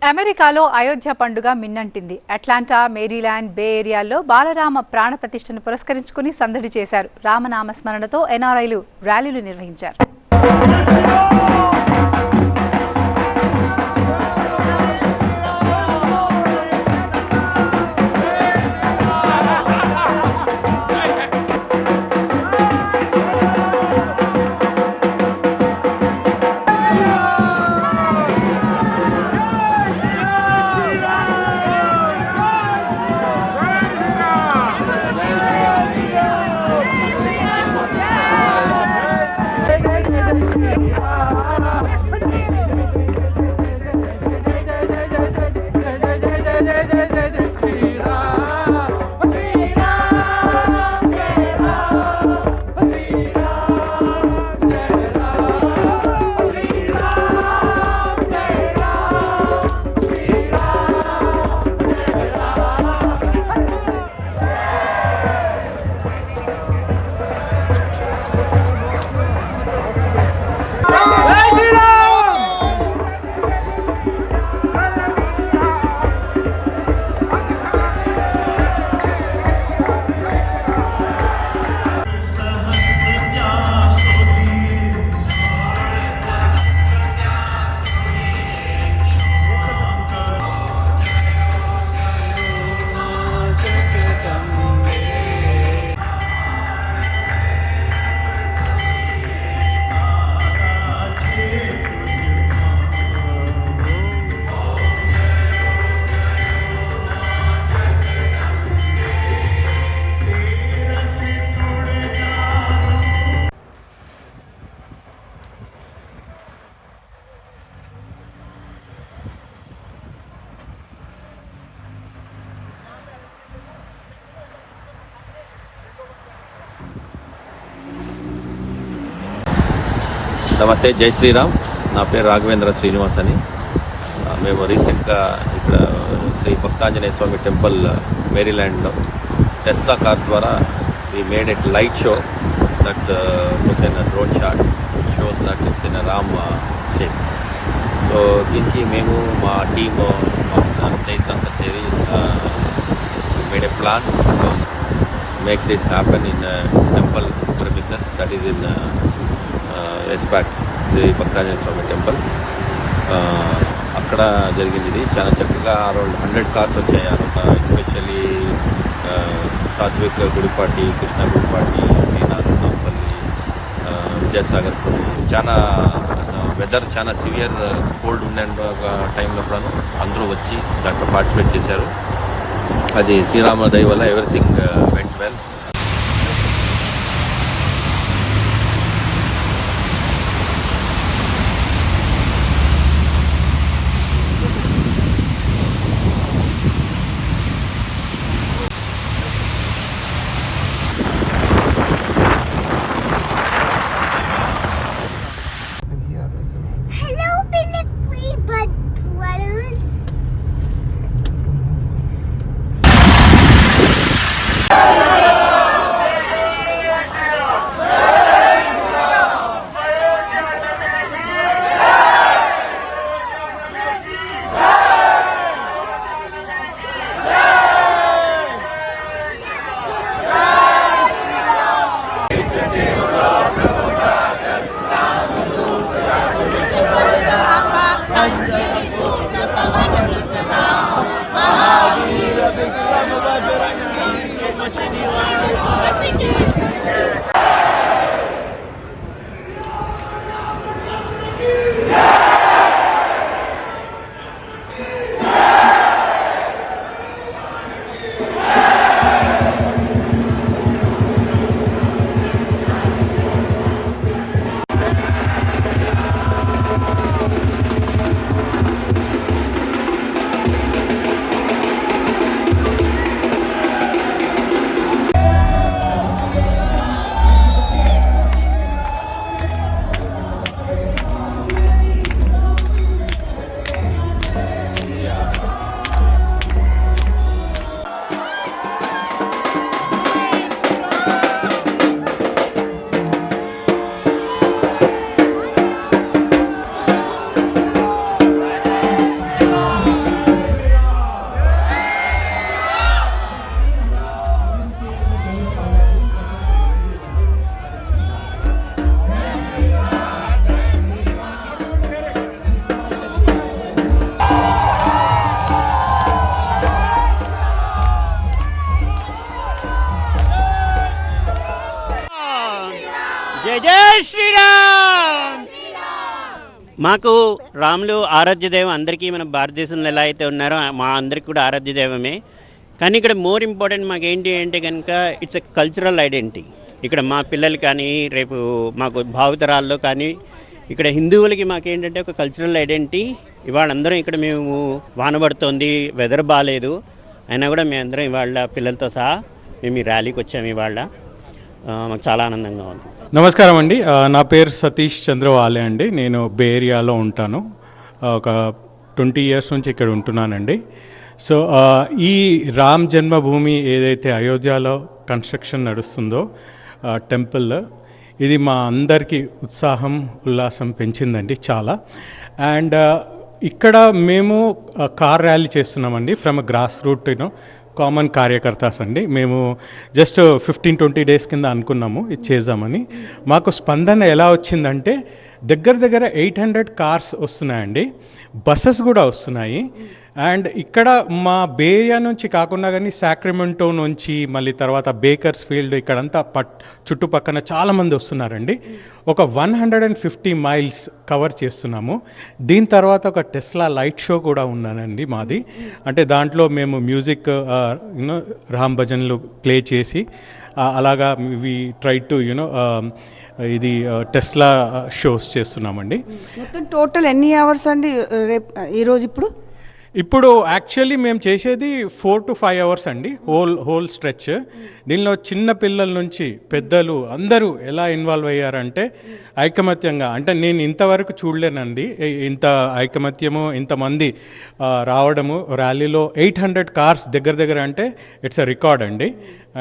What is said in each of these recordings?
అమెరికాలో అయోధ్య పండుగ మిన్నంటింది. Atlanta, Maryland, బే ఏరియాల్లో బాలరామ ప్రాణ ప్రతిష్టను పురస్కరించుకుని సందడి చేశారు. రామనామ స్మరణతో ఎన్ఆర్ఐలు ర్యాలీలు నిర్వహించారు. నమస్తే, జై శ్రీరామ్. నా పేరు రాఘవేంద్ర శ్రీనివాస్ అని. మేము రీసెంట్గా ఇక్కడ శ్రీ భక్తాంజనేయ స్వామి టెంపుల్ మేరీల్యాండ్లో టెస్లా కార్ ద్వారా we made at light show that look in drone shot shows that it's in Ram shape. So దీనికి మేము మా టీము మా స్నేహితులంతా చేరి made a plan make this happen in temple premises that is in a spot Sri Bhaktanjaneya Swamy temple. అక్కడ జరిగింది. ఇది చాలా చక్కగా అరౌండ్ 100 కార్స్ వచ్చాయి. ఎస్పెషల్లీ సాత్విక్ గుడిపాటి, కృష్ణ గుడిపాటి, శ్రీనాథ్, నాంపల్లి, విద్యాసాగర్. చాలా వెదర్ చాలా సివియర్ కోల్డ్ ఉండే టైంలో కూడా అందరూ వచ్చి దాంట్లో పార్టిసిపేట్ చేశారు. అది శ్రీరామ దయ వల్ల ఎవ్రీథింగ్ వెంట్ వెల్. జై శ్రీరామ్. మాకు రాములు ఆరాధ్య దైవం అందరికీ మన భారతదేశంలో ఎలా అయితే ఉన్నారో మా అందరికీ కూడా ఆరాధ్య దైవమే. కానీ ఇక్కడ మోర్ ఇంపార్టెంట్ మాకు ఏంటి అంటే కనుక ఇట్స్ ఎ కల్చరల్ ఐడెంటిటీ. ఇక్కడ మా పిల్లలు కానీ రేపు మాకు భావితరాల్లో కానీ ఇక్కడ హిందువులకి మాకేంటంటే ఒక కల్చరల్ ఐడెంటిటీ. ఇవాళ అందరం ఇక్కడ మేము వాన పడుతోంది, వెదర్ బాగాలేదు అయినా కూడా మేమందరం ఇవాళ పిల్లలతో సహా మేము ఈ ర్యాలీకి వచ్చాము. ఇవాళ మాకు చాలా ఆనందంగా ఉంది. నమస్కారం అండి, నా పేరు సతీష్ చంద్రవాలే అండి. నేను బే ఏరియాలో ఉంటాను. ఒక 20 years నుంచి ఇక్కడ ఉంటున్నానండి. సో ఈ రామ్ జన్మభూమి ఏదైతే అయోధ్యలో కన్స్ట్రక్షన్ నడుస్తుందో టెంపుల్, ఇది మా అందరికీ ఉత్సాహం ఉల్లాసం పెంచిందండి చాలా. అండ్ ఇక్కడ మేము కార్ ర్యాలీ చేస్తున్నామండి ఫ్రమ్ గ్రాస్ రూట్ కామన్ కార్యకర్తాస్ అండి. మేము జస్ట్ 15-20 days కింద అనుకున్నాము ఇది చేద్దామని. మాకు స్పందన ఎలా వచ్చిందంటే దగ్గర 800 కార్స్ వస్తున్నాయండి, బస్సెస్ కూడా వస్తున్నాయి. అండ్ ఇక్కడ మా బే ఏరియా నుంచి కాకుండా కానీ సాక్రమెంటో నుంచి మళ్ళీ తర్వాత బేకర్స్ ఫీల్డ్ ఇక్కడంతా చుట్టుపక్కన చాలామంది వస్తున్నారండి. ఒక 150 miles కవర్ చేస్తున్నాము. దీని తర్వాత ఒక టెస్లా లైట్ షో కూడా ఉన్నానండి మాది. అంటే దాంట్లో మేము మ్యూజిక్ రామ్ భజన్లు ప్లే చేసి అలాగా వి ట్రై టు ఇది టెస్లా షోస్ చేస్తున్నామండి. మొత్తం టోటల్ ఎన్ని అవర్స్ అండి రేపు ఈరోజు? ఇప్పుడు యాక్చువల్లీ మేము చేసేది 4 to 5 hours అండి, హోల్ స్ట్రెచ్. దీనిలో చిన్న పిల్లల నుంచి పెద్దలు అందరూ ఎలా ఇన్వాల్వ్ అయ్యారంటే ఐకమత్యంగా, అంటే నేను ఇంతవరకు చూడలేనండి ఇంత ఐకమత్యము, ఇంతమంది రావడము. ర్యాలీలో 800 కార్స్ దగ్గర అంటే ఇట్స్ అ రికార్డ్ అండి.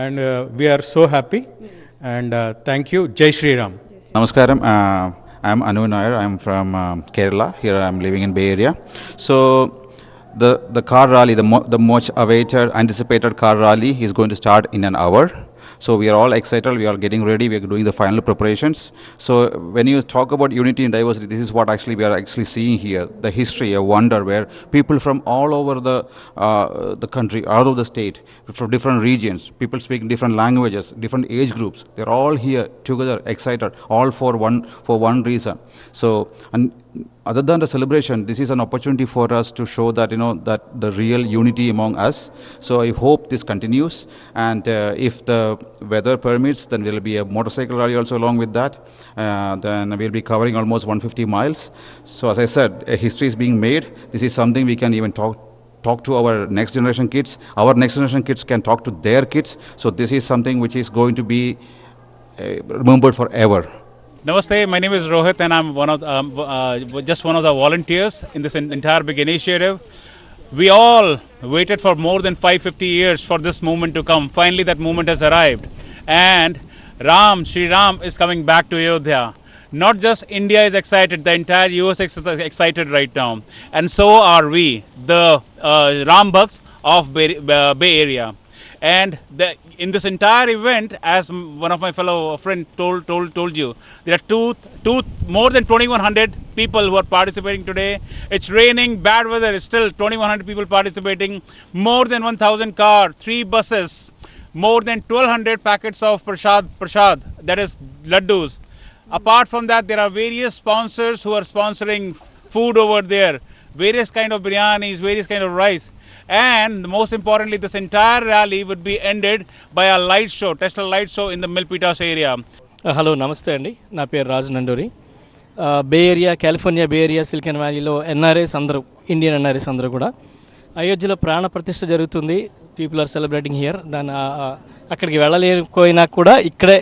And we're so happy and thank you. Jai Shriram. Namaskaram. I'm Anu Nair. I'm from Kerala. Here I'm living in Bay Area. So the car rally, the much awaited, anticipated car rally is going to start in an hour. So we are all excited. We are getting ready. We are doing the final preparations. So when you talk about unity and diversity, this is what actually we are actually seeing here. The history, a wonder where people from all over the country, all over the state, from different regions, people speak different languages, different age groups. They are all here together, excited, all for one reason. So and other than the celebration, this is an opportunity for us to show that that the real unity among us. So I hope this continues, and if the weather permits, then there will be a motorcycle rally also along with that. Then we'll be covering almost 150 miles. So as I said, history is being made. This is something we can even talk to our next generation kids. Our next generation kids can talk to their kids. So this is something which is going to be remembered forever. Namaste, my name is Rohit and I'm just one of the volunteers in this entire big initiative. We all waited for more than 550 years for this moment to come. Finally that moment has arrived, and Sri Ram is coming back to Ayodhya. Not just India is excited, the entire US is excited right now, and so are we, the Ram Bhakts of Bay Area. And in this entire event, as one of my fellow friend told you, there are more than 2,100 people who are participating today. It's raining, bad weather, it's still 2,100 people participating. More than 1,000 cars, 3 buses, more than 1,200 packets of prasad, that is laddus. Apart from that, there are various sponsors who are sponsoring food over there, various kind of biryanis, various kind of rice. And most importantly, this entire rally would be ended by a light show, Tesla light show in the Milpitas area. Hello నమస్తే అండి, నా పేరు Raju Nanduri. Bay Area, California Bay Area, Silicon వ్యాలీలో NRIs అందరూ, Indian NRIs అందరూ కూడా అయోధ్యలో ప్రాణ ప్రతిష్ఠ జరుగుతుంది. People are celebrating here. దాని అక్కడికి వెళ్ళలేకపోయినా కూడా ఇక్కడే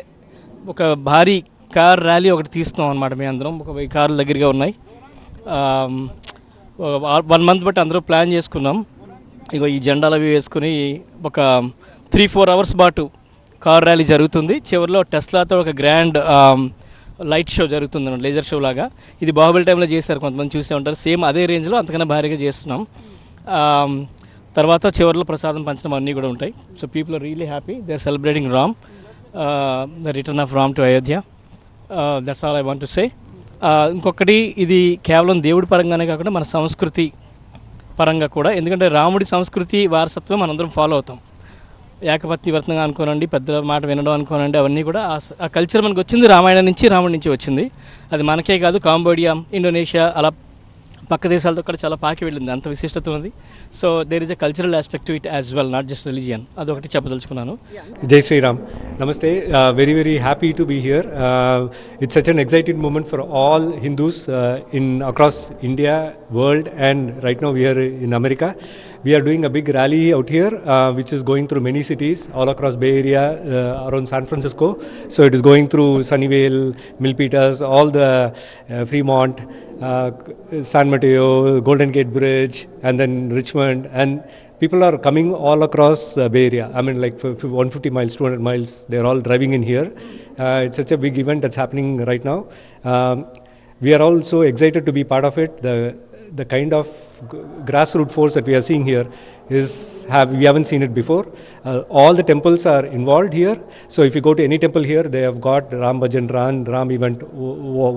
ఒక భారీ కార్ ర్యాలీ ఒకటి తీస్తున్నాం అనమాట. మేము అందరం ఒక 1000 కార్లు దగ్గరగా ఉన్నాయి. 1 month బట్టి అందరూ ప్లాన్ చేసుకున్నాం. ఇగో ఈ జెండాలు అవి వేసుకుని ఒక 3-4 hours పాటు కార్ ర్యాలీ జరుగుతుంది. చివరిలో టెస్లాతో ఒక గ్రాండ్ లైట్ షో జరుగుతుంది, లేజర్ షో లాగా. ఇది బాహుబలి టైంలో చేశారు, కొంతమంది చూసే ఉంటారు. సేమ్ అదే రేంజ్లో అంతకన్నా భారీగా చేస్తున్నాం. తర్వాత చివరిలో ప్రసాదం పంచడం అన్నీ కూడా ఉంటాయి. So people are really happy. They are celebrating Ram, the return of Ram to Ayodhya. That's all I want to say. ఇంకొకటి, ఇది కేవలం దేవుడి పరంగానే కాకుండా మన సంస్కృతి పరంగా కూడా, ఎందుకంటే రాముడి సంస్కృతి వారసత్వం మనందరం ఫాలో అవుతాం. ఏకపత్నివర్తంగా అనుకోనండి, పెద్దల మాట వినడం అనుకోనండి, అవన్నీ కూడా ఆ కల్చర్ మనకు వచ్చింది రామాయణం నుంచి, రాముడి నుంచి వచ్చింది. అది మనకే కాదు, కాంబోడియా, ఇండోనేషియా అలా పక్క దేశాలతో కూడా చాలా పాకి వెళ్ళింది, అంత విశిష్టత ఉంది. So there is a cultural aspect to it as well, not just religion. అదొకటి చెప్పదలుచుకున్నాను. Jai Sri Ram. Namaste. Very, very happy to be here. It's such an exciting moment for all Hindus in across India, world, and right now we are in America. We are doing a big rally out here, which is going through many cities all across Bay Area, around San Francisco. So it is going through Sunnyvale, Milpitas, all the Fremont, San Mateo, Golden Gate Bridge, and then Richmond, and people are coming all across Bay Area. I mean, like 150 miles, 200 miles, they're all driving in here. It's such a big event that's happening right now. We are also excited to be part of it. The kind of grassroots force that we are seeing here we haven't seen it before. All the temples are involved here. So if you go to any temple here, they have got Ram Bhajan, Ram event,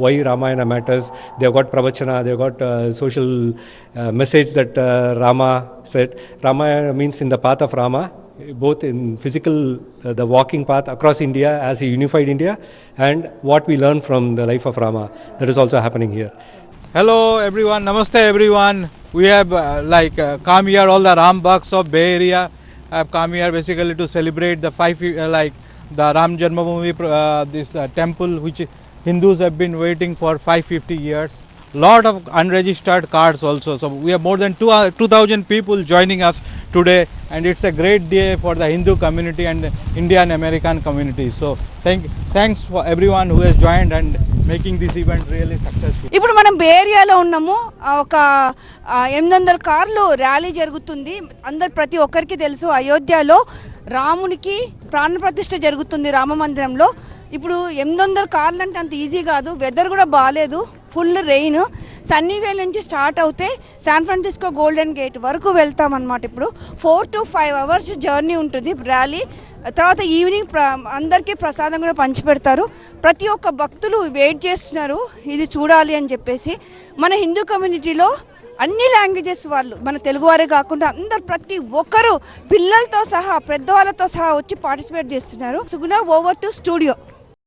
why Ramayana matters. They have got Pravachana, they have got social message that Rama said. Ramayana means in the path of Rama, both in physical, the walking path across India as he unified India, and what we learn from the life of Rama. That is also happening here. Hello everyone, namaste everyone. We have come here, all the Ram Bhakts of Bay Area have come here basically to celebrate the the Ram Janmabhoomi, this temple which Hindus have been waiting for 550 years. Lot of unregistered cars also. So we have more than 2,000 people joining us today, and it's a great day for the Hindu community and the Indian American community. So thanks for everyone who has joined and making this event really successful. ఇప్పుడు మనం బే ఏరియాలో ఉన్నాము. ఒక 800 కార్లు rally జరుగుతుంది. ప్రతి ఒక్కరికి తెలుసు, అయోధ్యలో రామునికి ప్రాణప్రతిష్ఠ జరుగుతుంది రామ మందిరంలో. ఇప్పుడు 800 కార్లు అంటే అంత ఈజీ కాదు. వెదర్ కూడా బాగాలేదు, ఫుల్ రెయిన్. సన్నీవేల్ నుంచి స్టార్ట్ అవుతే శాన్ ఫ్రాన్సిస్కో గోల్డెన్ గేట్ వరకు వెళ్తామన్నమాట. ఇప్పుడు 4 to 5 hours జర్నీ ఉంటుంది ర్యాలీ. తర్వాత ఈవినింగ్ అందరికీ ప్రసాదం కూడా పంచిపెడతారు. ప్రతి ఒక్క భక్తులు వెయిట్ చేస్తున్నారు ఇది చూడాలి అని చెప్పేసి. మన హిందూ కమ్యూనిటీలో అన్ని లాంగ్వేజెస్ వాళ్ళు, మన తెలుగువారే కాకుండా అందరు ప్రతి ఒక్కరు పిల్లలతో సహా పెద్దవాళ్ళతో సహా వచ్చి పార్టిసిపేట్ చేస్తున్నారు. సుగుణ, ఓవర్ టు స్టూడియో.